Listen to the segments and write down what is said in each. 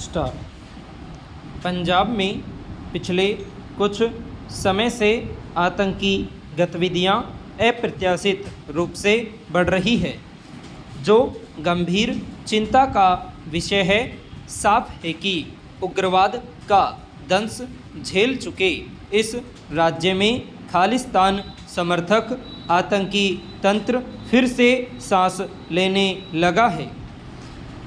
Start. Punjab में पिछले कुछ समय से आतंकी गतिविधियां अप्रत्याशित रूप से बढ़ रही है, जो गंभीर चिंता का विषय है। साफ है कि उग्रवाद का दंश झेल चुके इस राज्य में खालिस्तान समर्थक आतंकी तंत्र फिर से सांस लेने लगा है।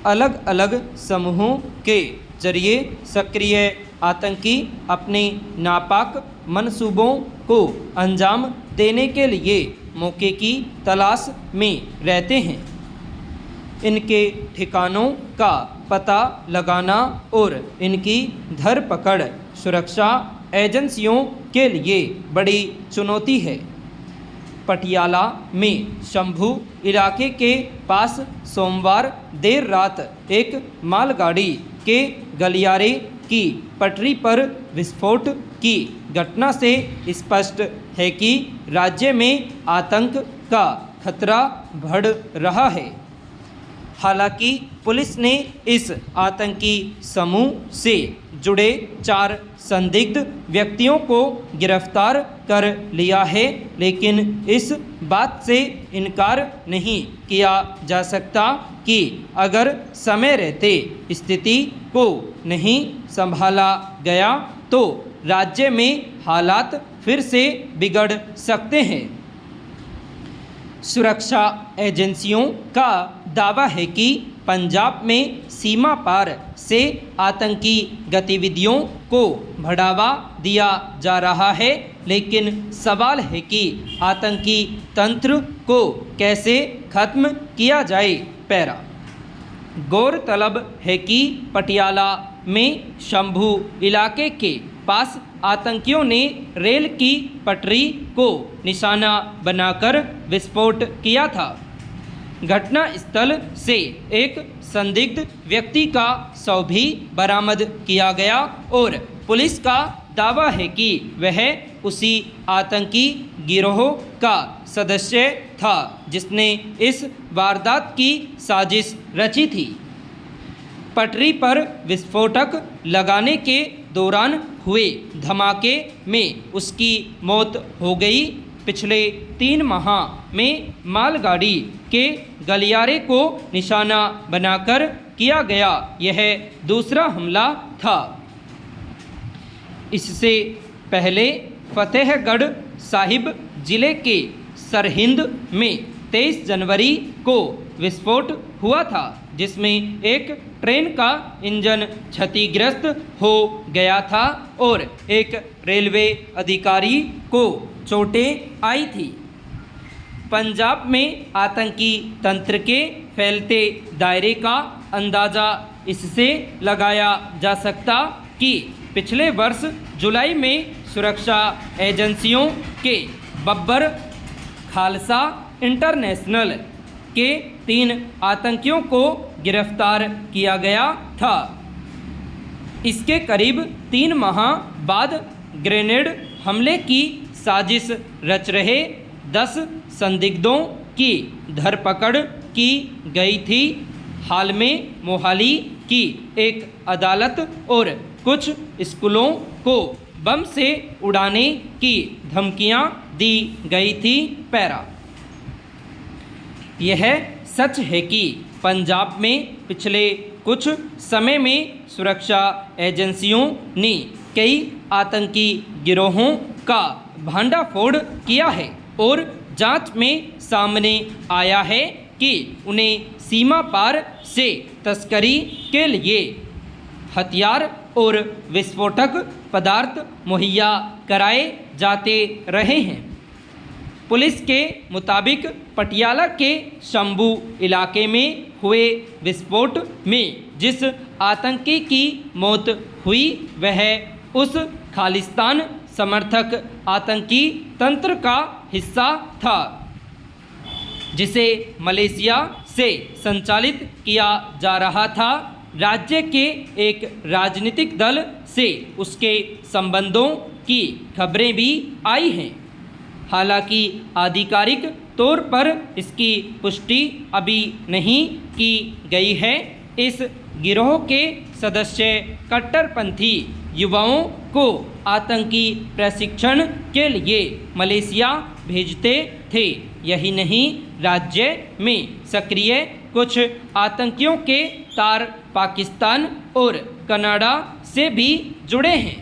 अलग अलग समूहों के जरिए सक्रिय आतंकी अपने नापाक मंसूबों को अंजाम देने के लिए मौके की तलाश में रहते हैं। इनके ठिकानों का पता लगाना और इनकी धरपकड़ सुरक्षा एजेंसियों के लिए बड़ी चुनौती है। पटियाला में शंभू इलाके के पास सोमवार देर रात एक मालगाड़ी के गलियारे की पटरी पर विस्फोट की घटना से स्पष्ट है कि राज्य में आतंक का खतरा बढ़ रहा है। हालांकि पुलिस ने इस आतंकी समूह से जुड़े 4 संदिग्ध व्यक्तियों को गिरफ्तार कर लिया है, लेकिन इस बात से इनकार नहीं किया जा सकता कि अगर समय रहते स्थिति को नहीं संभाला गया तो राज्य में हालात फिर से बिगड़ सकते हैं। सुरक्षा एजेंसियों का दावा है कि पंजाब में सीमा पार से आतंकी गतिविधियों को बढ़ावा दिया जा रहा है, लेकिन सवाल है कि आतंकी तंत्र को कैसे खत्म किया जाए। पैरा गौरतलब है कि पटियाला में शंभू इलाके के पास आतंकियों ने रेल की पटरी को निशाना बनाकर विस्फोट किया था। घटना स्थल से एक संदिग्ध व्यक्ति का शव भी बरामद किया गया और पुलिस का दावा है कि वह उसी आतंकी गिरोह का सदस्य था जिसने इस वारदात की साजिश रची थी। पटरी पर विस्फोटक लगाने के दौरान हुए धमाके में उसकी मौत हो गई। पिछले 3 माह में मालगाड़ी के गलियारे को निशाना बनाकर किया गया यह दूसरा हमला था। इससे पहले फतेहगढ़ साहिब जिले के सरहिंद में 23 जनवरी को विस्फोट हुआ था, जिसमें एक ट्रेन का इंजन क्षतिग्रस्त हो गया था और एक रेलवे अधिकारी को चोटें आई थी। पंजाब में आतंकी तंत्र के फैलते दायरे का अंदाज़ा इससे लगाया जा सकता कि पिछले वर्ष जुलाई में सुरक्षा एजेंसियों के बब्बर खालसा इंटरनेशनल के 3 आतंकियों को गिरफ्तार किया गया था। इसके करीब 3 माह बाद ग्रेनेड हमले की साजिश रच रहे 10 संदिग्धों की धरपकड़ की गई थी। हाल में मोहाली की एक अदालत और कुछ स्कूलों को बम से उड़ाने की धमकियां दी गई थी। पैरा यह सच है कि पंजाब में पिछले कुछ समय में सुरक्षा एजेंसियों ने कई आतंकी गिरोहों का भंडाफोड़ किया है और जांच में सामने आया है कि उन्हें सीमा पार से तस्करी के लिए हथियार और विस्फोटक पदार्थ मुहैया कराए जाते रहे हैं। पुलिस के मुताबिक पटियाला के शंभू इलाके में हुए विस्फोट में जिस आतंकी की मौत हुई वह उस खालिस्तान समर्थक आतंकी तंत्र का हिस्सा था जिसे मलेशिया से संचालित किया जा रहा था। राज्य के एक राजनीतिक दल से उसके संबंधों की खबरें भी आई हैं। हालांकि आधिकारिक तौर पर इसकी पुष्टि अभी नहीं की गई है। इस गिरोह के सदस्य कट्टरपंथी युवाओं को आतंकी प्रशिक्षण के लिए मलेशिया भेजते थे। यही नहीं, राज्य में सक्रिय कुछ आतंकियों के तार पाकिस्तान और कनाडा से भी जुड़े हैं।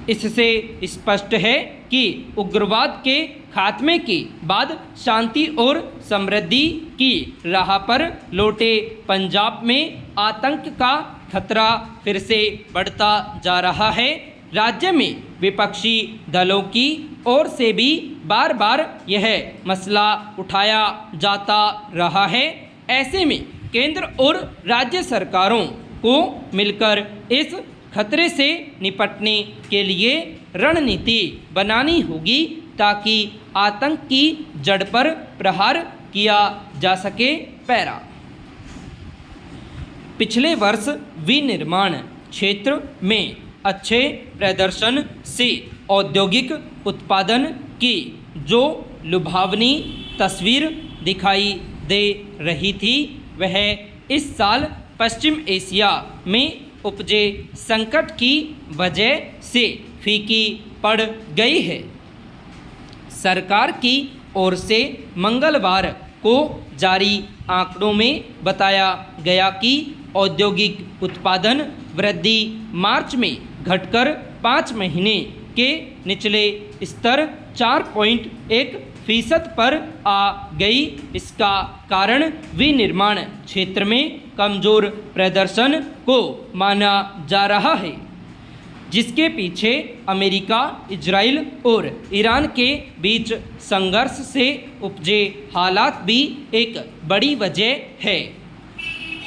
इससे स्पष्ट है कि उग्रवाद के खात्मे के बाद शांति और समृद्धि की राह पर लौटे पंजाब में आतंक का खतरा फिर से बढ़ता जा रहा है। राज्य में विपक्षी दलों की ओर से भी बार बार यह मसला उठाया जाता रहा है। ऐसे में केंद्र और राज्य सरकारों को मिलकर इस खतरे से निपटने के लिए रणनीति बनानी होगी ताकि आतंक की जड़ पर प्रहार किया जा सके। पैरा। पिछले वर्ष विनिर्माण क्षेत्र में अच्छे प्रदर्शन से औद्योगिक उत्पादन की जो लुभावनी तस्वीर दिखाई दे रही थी, वह इस साल पश्चिम एशिया में उपजे संकट की वजह से फीकी पड़ गई है। सरकार की ओर से मंगलवार को जारी आंकड़ों में बताया गया कि औद्योगिक उत्पादन वृद्धि मार्च में घटकर 5 महीने के निचले स्तर 4.1% पर आ गई। इसका कारण विनिर्माण क्षेत्र में कमज़ोर प्रदर्शन को माना जा रहा है, जिसके पीछे अमेरिका, इजराइल और ईरान के बीच संघर्ष से उपजे हालात भी एक बड़ी वजह है।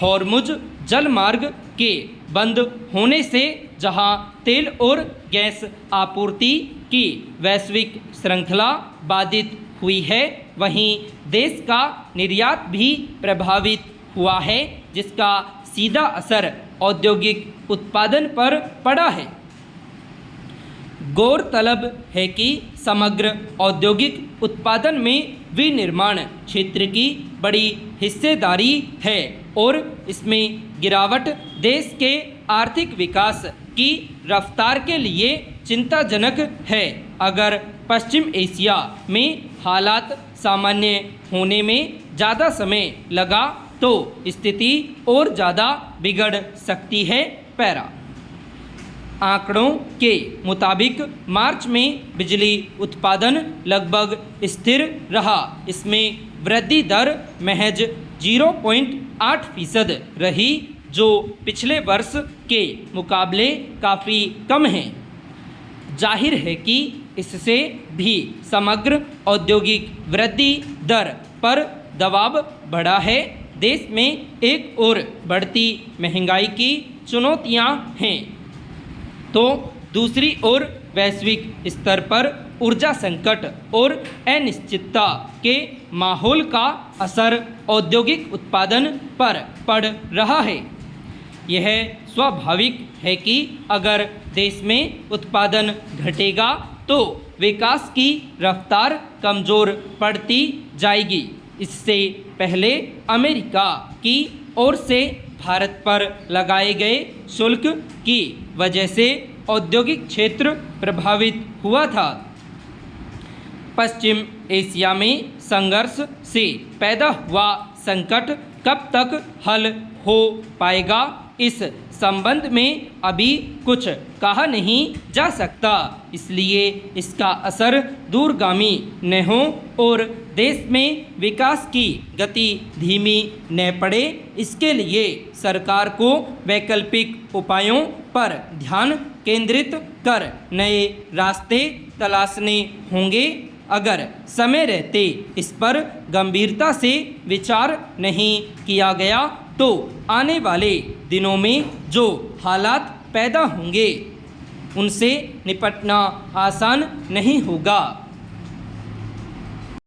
हॉर्मुज जलमार्ग के बंद होने से जहां तेल और गैस आपूर्ति की वैश्विक श्रृंखला बाधित हुई है, वहीं देश का निर्यात भी प्रभावित हुआ है, जिसका सीधा असर औद्योगिक उत्पादन पर पड़ा है। गौरतलब है कि समग्र औद्योगिक उत्पादन में विनिर्माण क्षेत्र की बड़ी हिस्सेदारी है और इसमें गिरावट देश के आर्थिक विकास की रफ्तार के लिए चिंताजनक है। अगर पश्चिम एशिया में हालात सामान्य होने में ज़्यादा समय लगा तो स्थिति और ज़्यादा बिगड़ सकती है। पैरा। आंकड़ों के मुताबिक मार्च में बिजली उत्पादन लगभग स्थिर रहा। इसमें वृद्धि दर महज 0.8% रही, जो पिछले वर्ष के मुकाबले काफ़ी कम है। जाहिर है कि इससे भी समग्र औद्योगिक वृद्धि दर पर दबाव बढ़ा है। देश में एक और बढ़ती महंगाई की चुनौतियां हैं, तो दूसरी ओर वैश्विक स्तर पर ऊर्जा संकट और अनिश्चितता के माहौल का असर औद्योगिक उत्पादन पर पड़ रहा है। यह स्वाभाविक है कि अगर देश में उत्पादन घटेगा तो विकास की रफ्तार कमज़ोर पड़ती जाएगी। इससे पहले अमेरिका की ओर से भारत पर लगाए गए शुल्क की वजह से औद्योगिक क्षेत्र प्रभावित हुआ था। पश्चिम एशिया में संघर्ष से पैदा हुआ संकट कब तक हल हो पाएगा, इस संबंध में अभी कुछ कहा नहीं जा सकता। इसलिए इसका असर दूरगामी न हो और देश में विकास की गति धीमी न पड़े, इसके लिए सरकार को वैकल्पिक उपायों पर ध्यान केंद्रित कर नए रास्ते तलाशने होंगे। अगर समय रहते इस पर गंभीरता से विचार नहीं किया गया तो आने वाले दिनों में जो हालात पैदा होंगे उनसे निपटना आसान नहीं होगा।